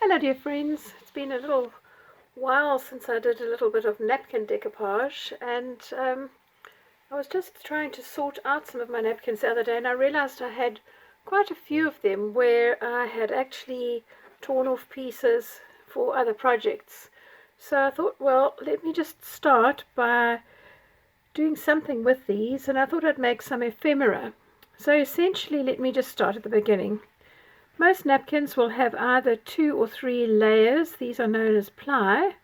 Hello dear friends, it's been a little while since I did a little bit of napkin decoupage, and I was just trying to sort out some of my napkins the other day, and I realized I had quite a few of them where I had actually torn off pieces for other projects. So I thought, well, let me just start by doing something with these, and I thought I'd make some ephemera. So essentially, let me just start at the beginning. Most napkins will have either 2 or 3 layers. These are known as ply,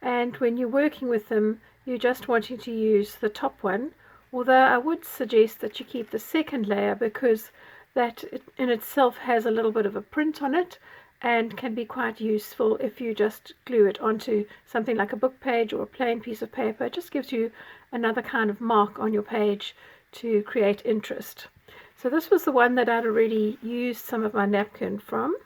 and when you're working with them you're just wanting to use the top one, although I would suggest that you keep the second layer because that in itself has a little bit of a print on it and can be quite useful if you just glue it onto something like a book page or a plain piece of paper. It just gives you another kind of mark on your page to create interest. So this was the one that I'd already used some of my napkin from,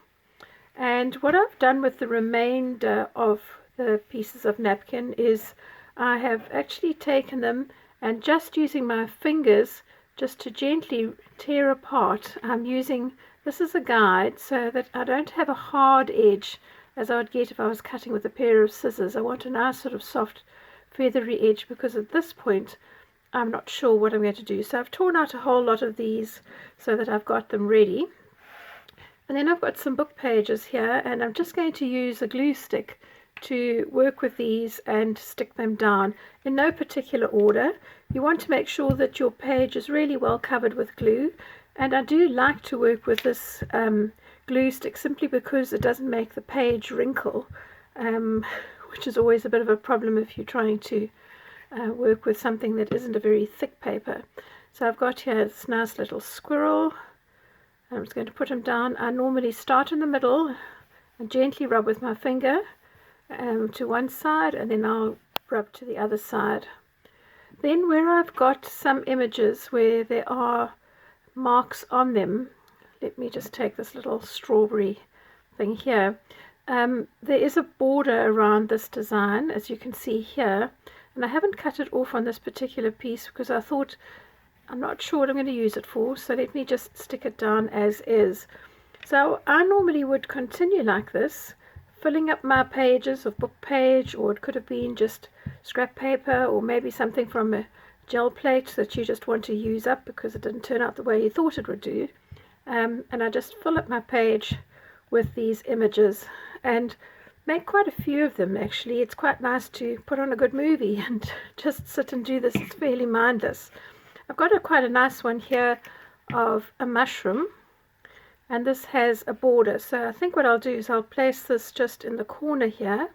and what I've done with the remainder of the pieces of napkin is I have actually taken them and just using my fingers just to gently tear apart. I'm using this as a guide so that I don't have a hard edge as I would get if I was cutting with a pair of scissors. I want a nice sort of soft feathery edge because at this point I'm not sure what I'm going to do. So I've torn out a whole lot of these so that I've got them ready. And then I've got some book pages here, and I'm just going to use a glue stick to work with these and stick them down in no particular order. You want to make sure that your page is really well covered with glue, and I do like to work with this glue stick simply because it doesn't make the page wrinkle, which is always a bit of a problem if you're trying to work with something that isn't a very thick paper. So I've got here this nice little squirrel. I'm just going to put him down. I normally start in the middle and gently rub with my finger to one side, and then I'll rub to the other side. Then where I've got some images where there are marks on them, let me just take this little strawberry thing here. There is a border around this design, as you can see here, and I haven't cut it off on this particular piece because I thought I'm not sure what I'm going to use it for, so let me just stick it down as is. So I normally would continue like this, filling up my pages of book page, or it could have been just scrap paper or maybe something from a gel plate that you just want to use up because it didn't turn out the way you thought it would do. And I just fill up my page with these images and make quite a few of them. Actually, it's quite nice to put on a good movie and just sit and do this. It's fairly mindless. I've got quite a nice one here of a mushroom, and this has a border. So I think what I'll do is I'll place this just in the corner here,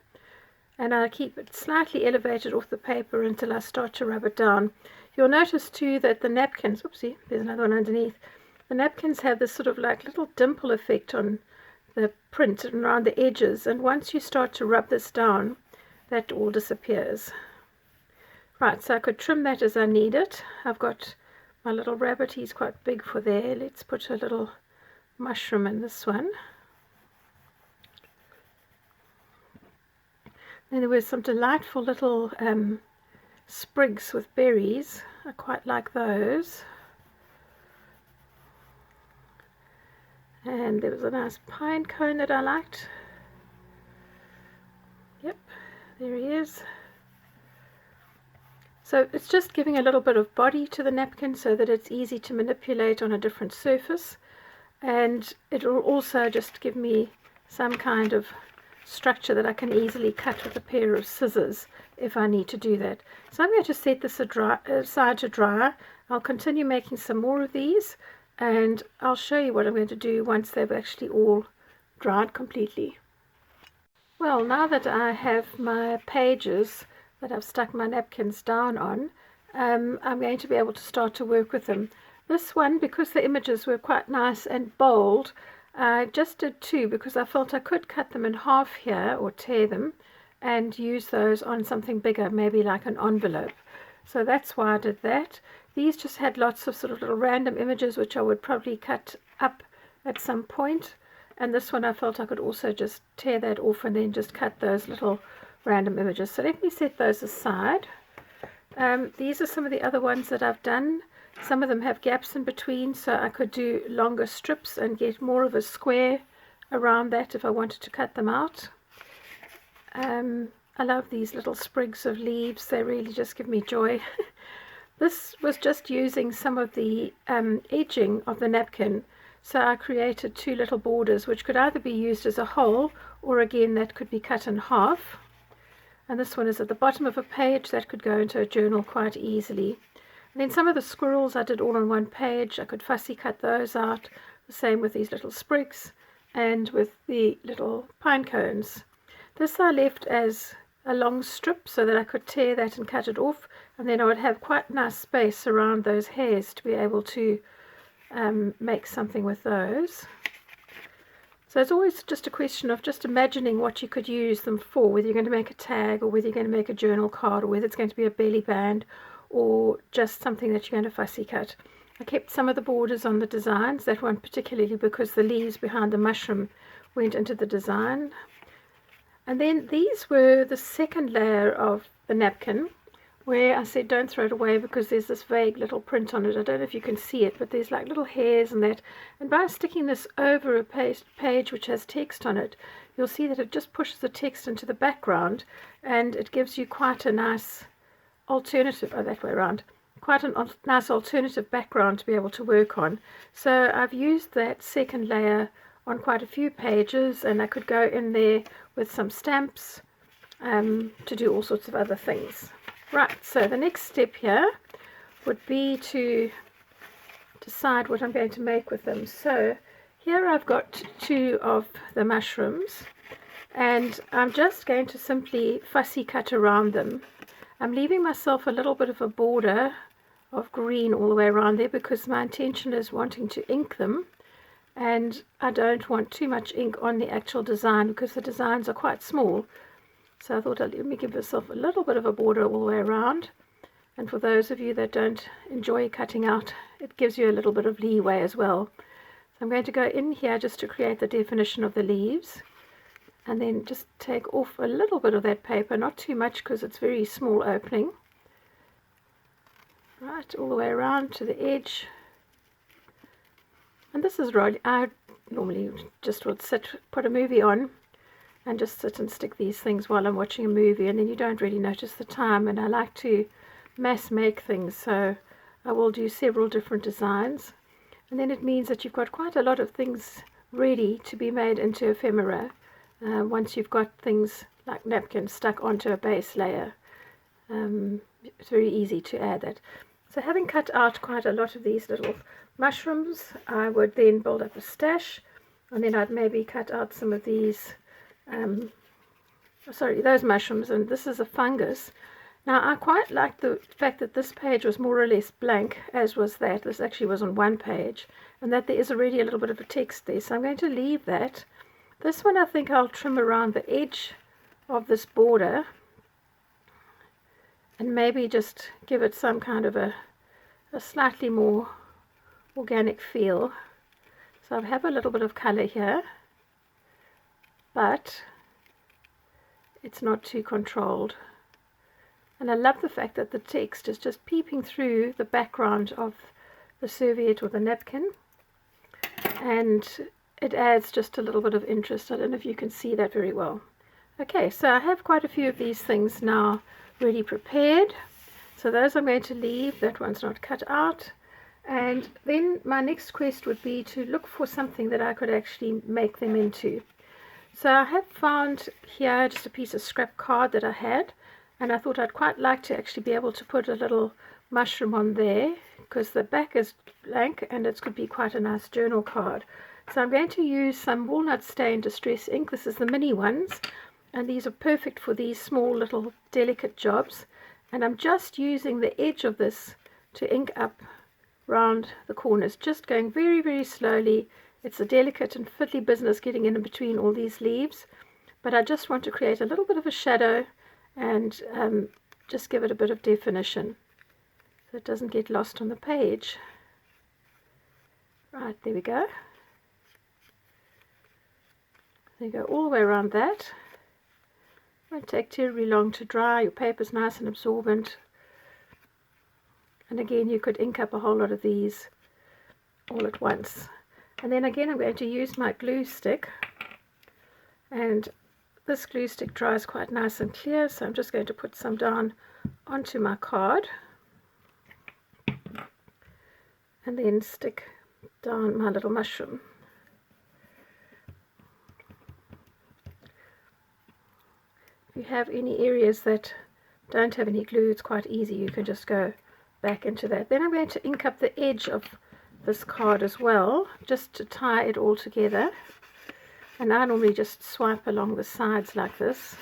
and I'll keep it slightly elevated off the paper until I start to rub it down. You'll notice too that the napkins, oopsie, there's another one underneath. The napkins have this sort of like little dimple effect on the print and around the edges, and once you start to rub this down, that all disappears. Right, so I could trim that as I need it. I've got my little rabbit, he's quite big for there. Let's put a little mushroom in this one. Then there were some delightful little sprigs with berries. I quite like those. And there was a nice pine cone that I liked. Yep, there he is. So it's just giving a little bit of body to the napkin so that it's easy to manipulate on a different surface, and it will also just give me some kind of structure that I can easily cut with a pair of scissors if I need to do that. So I'm going to set this aside to dry. I'll continue making some more of these, and I'll show you what I'm going to do once they've actually all dried completely. Well, now that I have my pages that I've stuck my napkins down on, I'm going to be able to start to work with them. This one, because the images were quite nice and bold, I just did 2 because I felt I could cut them in half here or tear them and use those on something bigger, maybe like an envelope. So that's why I did that. These just had lots of sort of little random images which I would probably cut up at some point, and this one I felt I could also just tear that off and then just cut those little random images. So let me set those aside. These are some of the other ones that I've done. Some of them have gaps in between, so I could do longer strips and get more of a square around that if I wanted to cut them out. I love these little sprigs of leaves, they really just give me joy. This was just using some of the edging of the napkin, so I created two little borders which could either be used as a whole, or again that could be cut in half. And this one is at the bottom of a page, that could go into a journal quite easily. And then some of the squirrels I did all on one page, I could fussy cut those out, the same with these little sprigs and with the little pine cones. This I left as a long strip so that I could tear that and cut it off, and then I would have quite nice space around those hairs to be able to make something with those. So it's always just a question of just imagining what you could use them for, whether you're going to make a tag or whether you're going to make a journal card or whether it's going to be a belly band or just something that you're going to fussy cut. I kept some of the borders on the designs, that one particularly because the leaves behind the mushroom went into the design. And then these were the second layer of the napkin, where I said don't throw it away because there's this vague little print on it. I don't know if you can see it, but there's like little hairs and that. And by sticking this over a page which has text on it, you'll see that it just pushes the text into the background, and it gives you quite a nice alternative, that way around, quite a nice alternative background to be able to work on. So I've used that second layer on quite a few pages, and I could go in there with some stamps to do all sorts of other things. Right, so the next step here would be to decide what I'm going to make with them. So here I've got two of the mushrooms, and I'm just going to simply fussy cut around them. I'm leaving myself a little bit of a border of green all the way around there because my intention is wanting to ink them, and I don't want too much ink on the actual design because the designs are quite small. So I thought, let me give myself a little bit of a border all the way around. And for those of you that don't enjoy cutting out, it gives you a little bit of leeway as well. So I'm going to go in here just to create the definition of the leaves. And then just take off a little bit of that paper, not too much because it's very small opening. Right, all the way around to the edge. And this is really, I normally just would put a movie on and just sit and stick these things while I'm watching a movie, and then you don't really notice the time. And I like to mass make things, so I will do several different designs, and then it means that you've got quite a lot of things ready to be made into ephemera once you've got things like napkins stuck onto a base layer. It's very easy to add that. So having cut out quite a lot of these little mushrooms, I would then build up a stash, and then I'd maybe cut out some of these those mushrooms, and this is a fungus. Now I quite like the fact that this page was more or less blank, as was that. This actually was on one page, and that there is already a little bit of a text there, so I'm going to leave that. This one I think I'll trim around the edge of this border and maybe just give it some kind of a slightly more organic feel. So I have a little bit of color here, but it's not too controlled. And I love the fact that the text is just peeping through the background of the serviette or the napkin, and it adds just a little bit of interest. I don't know if you can see that very well. Okay, so I have quite a few of these things now ready prepared, so those I'm going to leave. That one's not cut out. And then my next quest would be to look for something that I could actually make them into. So I have found here just a piece of scrap card that I had, and I thought I'd quite like to actually be able to put a little mushroom on there because the back is blank and it could be quite a nice journal card. So I'm going to use some walnut stain distress ink. This is the mini ones, and these are perfect for these small little delicate jobs, and I'm just using the edge of this to ink up round the corners, just going very, very slowly. It's a delicate and fiddly business getting in between all these leaves, but I just want to create a little bit of a shadow and just give it a bit of definition so it doesn't get lost on the page. Right, there we go. There you go, all the way around that. It won't take terribly long to dry. Your paper's nice and absorbent. And again, you could ink up a whole lot of these all at once. And then again, I'm going to use my glue stick And this glue stick dries quite nice and clear, so I'm just going to put some down onto my card and then stick down my little mushroom. If you have any areas that don't have any glue, it's quite easy. You can just go back into that. Then I'm going to ink up the edge of this card as well, just to tie it all together. And I normally just swipe along the sides like this.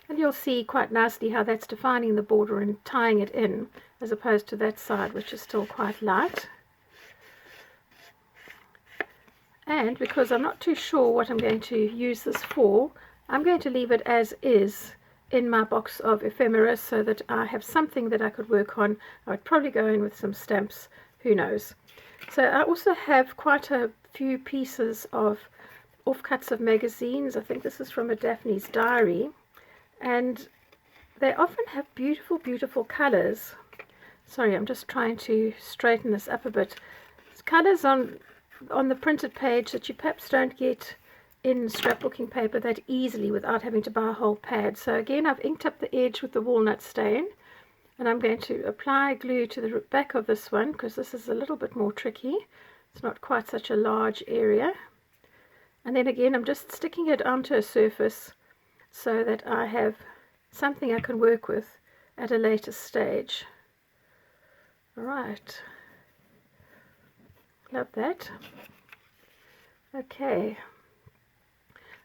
And you'll see quite nicely how that's defining the border and tying it in, as opposed to that side, which is still quite light. And because I'm not too sure what I'm going to use this for, I'm going to leave it as is in my box of ephemera, so that I have something that I could work on. I would probably go in with some stamps, who knows. So I also have quite a few pieces of offcuts of magazines. I think this is from a Daphne's Diary, and they often have beautiful, beautiful colors. Sorry, I'm just trying to straighten this up a bit. It's colors on the printed page that you perhaps don't get in scrapbooking paper that easily without having to buy a whole pad. So again, I've inked up the edge with the walnut stain, and I'm going to apply glue to the back of this one, because this is a little bit more tricky. It's not quite such a large area. And then again, I'm just sticking it onto a surface so that I have something I can work with at a later stage. All right, love that. Okay,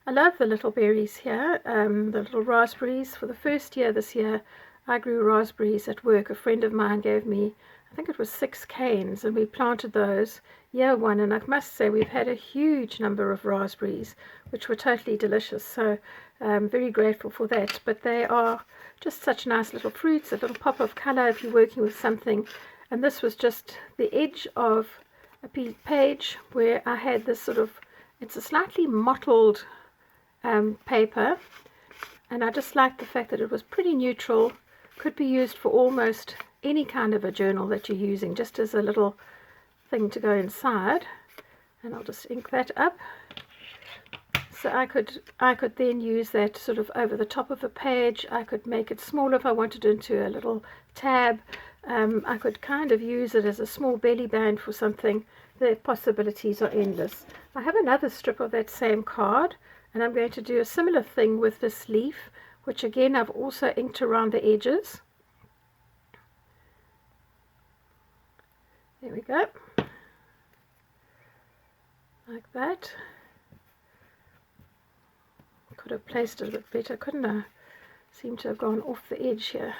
I love the little berries here, the little raspberries. For the first year this year, I grew raspberries at work. A friend of mine gave me, I think it was 6 canes, and we planted those year one, and I must say we've had a huge number of raspberries, which were totally delicious. So I'm very grateful for that. But they are just such nice little fruits, a little pop of color if you're working with something. And this was just the edge of a page where I had this sort of, it's a slightly mottled paper, and I just liked the fact that it was pretty neutral, could be used for almost any kind of a journal that you're using, just as a little thing to go inside. And I'll just ink that up, so I could then use that sort of over the top of a page. I could make it smaller if I wanted into a little tab. I could kind of use it as a small belly band for something. The possibilities are endless. I have another strip of that same card, and I'm going to do a similar thing with this leaf, which again I've also inked around the edges. There we go, like that. Could have placed it a bit better, couldn't I? Seem to have gone off the edge here.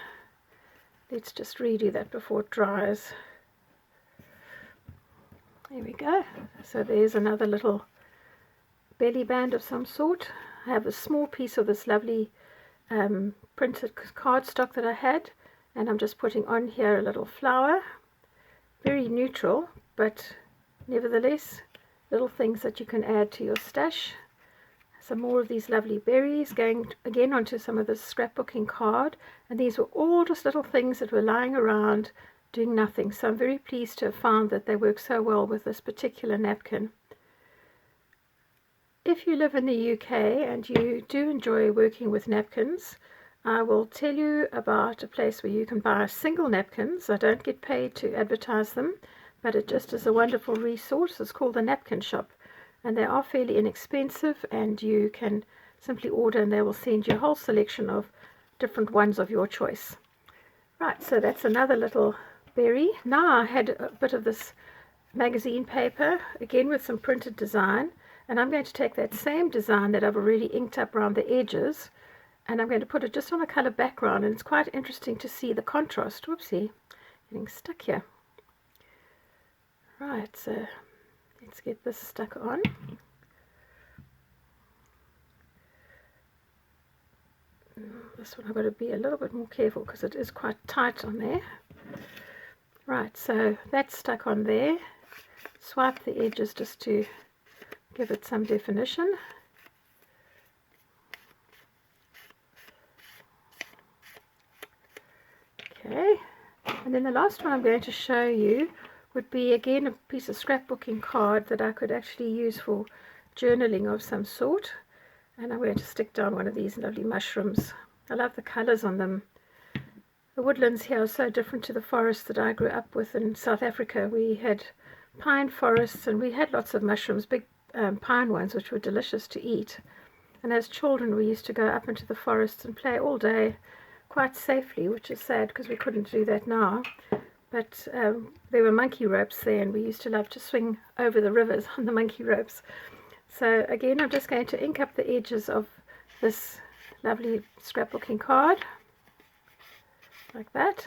Let's just redo that before it dries. There we go. So there's another little belly band of some sort. I have a small piece of this lovely printed cardstock that I had, and I'm just putting on here a little flower. Very neutral, but nevertheless little things that you can add to your stash. Some more of these lovely berries, going again onto some of this scrapbooking card, and these were all just little things that were lying around doing nothing. So I'm very pleased to have found that they work so well with this particular napkin. If you live in the UK and you do enjoy working with napkins, I will tell you about a place where you can buy single napkins. I don't get paid to advertise them, but it just is a wonderful resource. It's called the Napkin Shop, and they are fairly inexpensive, and you can simply order and they will send you a whole selection of different ones of your choice. Right, so that's another little berry. Now I had a bit of this magazine paper, again with some printed design, and I'm going to take that same design that I've already inked up around the edges, and I'm going to put it just on a color background, and it's quite interesting to see the contrast. Whoopsie, getting stuck here. Right, so let's get this stuck on. This one I've got to be a little bit more careful because it is quite tight on there. Right, so that's stuck on there. Swipe the edges just to give it some definition. Okay, and then the last one I'm going to show you would be again a piece of scrapbooking card that I could actually use for journaling of some sort. And I'm going to stick down one of these lovely mushrooms. I love the colours on them. The woodlands here are so different to the forests that I grew up with in South Africa. We had pine forests and we had lots of mushrooms, big pine ones, which were delicious to eat. And as children we used to go up into the forests and play all day quite safely, which is sad because we couldn't do that now. But there were monkey ropes there and we used to love to swing over the rivers on the monkey ropes. So again, I'm just going to ink up the edges of this lovely scrapbooking card like that.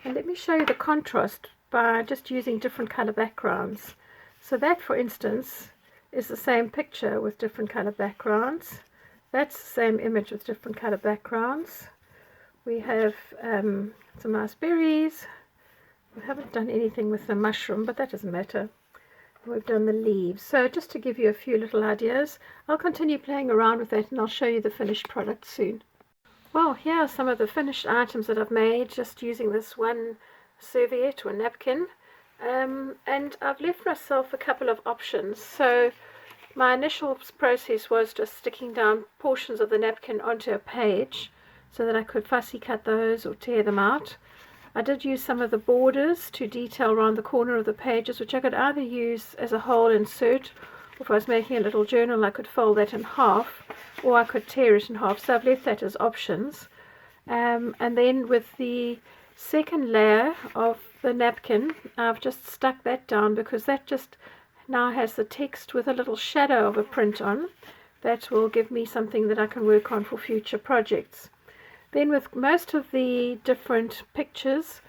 And let me show you the contrast by just using different color backgrounds. So that, for instance, is the same picture with different color backgrounds. That's the same image with different color backgrounds. We have some nice berries. We haven't done anything with the mushroom, but that doesn't matter. We've done the leaves. So just to give you a few little ideas, I'll continue playing around with that and I'll show you the finished product soon. Well, here are some of the finished items that I've made just using this one serviette or napkin. And I've left myself a couple of options. So my initial process was just sticking down portions of the napkin onto a page so that I could fussy cut those or tear them out. I did use some of the borders to detail around the corner of the pages, which I could either use as a whole insert, or if I was making a little journal I could fold that in half, or I could tear it in half. So I've left that as options. And then with the second layer of the napkin, I've just stuck that down because that just now has the text with a little shadow of a print on. That will give me something that I can work on for future projects. Then with most of the different pictures,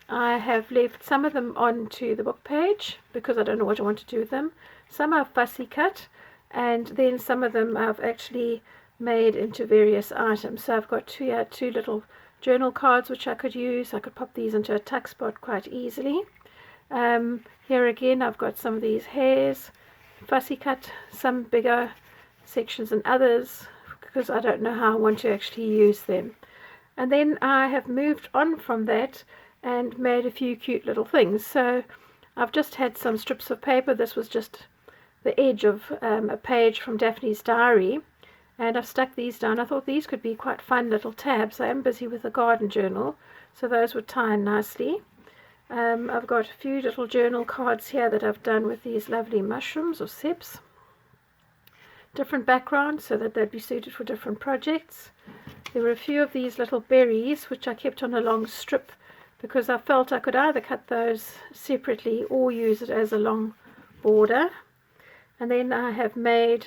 I have left some of them onto the book page because I don't know what I want to do with them. Some are fussy cut, and then some of them I've actually made into various items. So I've got two little journal cards which I could use. I could pop these into a tuck spot quite easily. Here again I've got some of these hairs, fussy cut, some bigger sections than others because I don't know how I want to actually use them. And then I have moved on from that and made a few cute little things. So I've just had some strips of paper. This was just the edge of a page from Daphne's diary, and I've stuck these down. I thought these could be quite fun little tabs. I am busy with a garden journal, so those would tie in nicely. I've got a few little journal cards here that I've done with these lovely mushrooms or seps. Different backgrounds so that they'd be suited for different projects. There were a few of these little berries which I kept on a long strip because I felt I could either cut those separately or use it as a long border. And then I have made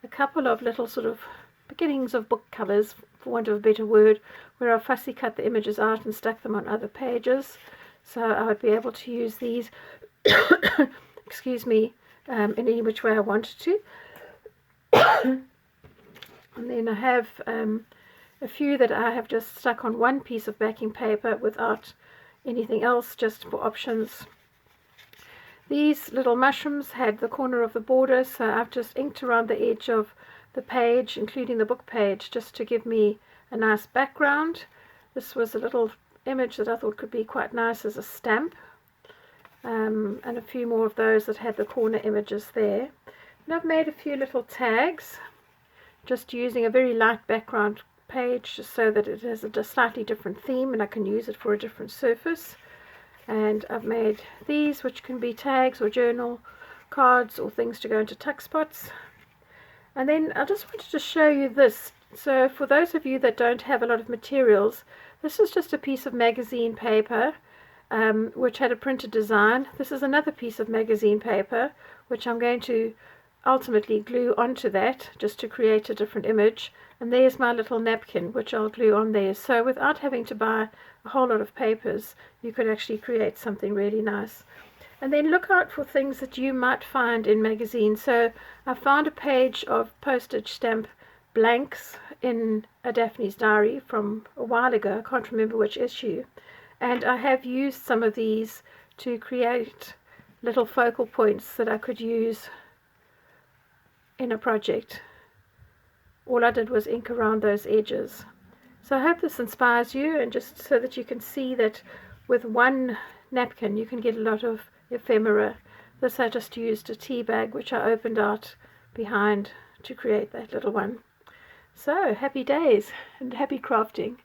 a couple of little sort of beginnings of book covers, for want of a better word, where I fussy cut the images out and stuck them on other pages. So I would be able to use these excuse me, in any which way I wanted to. And then I have a few that I have just stuck on one piece of backing paper without anything else, just for options. These little mushrooms had the corner of the border, so I've just inked around the edge of the page, including the book page, just to give me a nice background. This was a little image that I thought could be quite nice as a stamp, and a few more of those that had the corner images there. And I've made a few little tags, just using a very light background page just so that it has a slightly different theme and I can use it for a different surface. And I've made these which can be tags or journal cards or things to go into tuck spots. And then I just wanted to show you this. So for those of you that don't have a lot of materials, this is just a piece of magazine paper which had a printed design. This is another piece of magazine paper which I'm going to ultimately glue onto that just to create a different image. And there's my little napkin which I'll glue on there. So without having to buy a whole lot of papers, you could actually create something really nice. And then look out for things that you might find in magazines. So I found a page of postage stamp blanks in a Daphne's diary from a while ago. I can't remember which issue. And I have used some of these to create little focal points that I could use in a project. All I did was ink around those edges. So I hope this inspires you, and just so that you can see that with one napkin you can get a lot of ephemera. This I just used a tea bag which I opened out behind to create that little one. So happy days and happy crafting.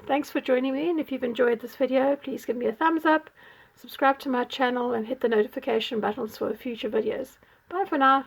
Thanks for joining me, and if you've enjoyed this video, please give me a thumbs up, subscribe to my channel, and hit the notification buttons for future videos. Bye for now.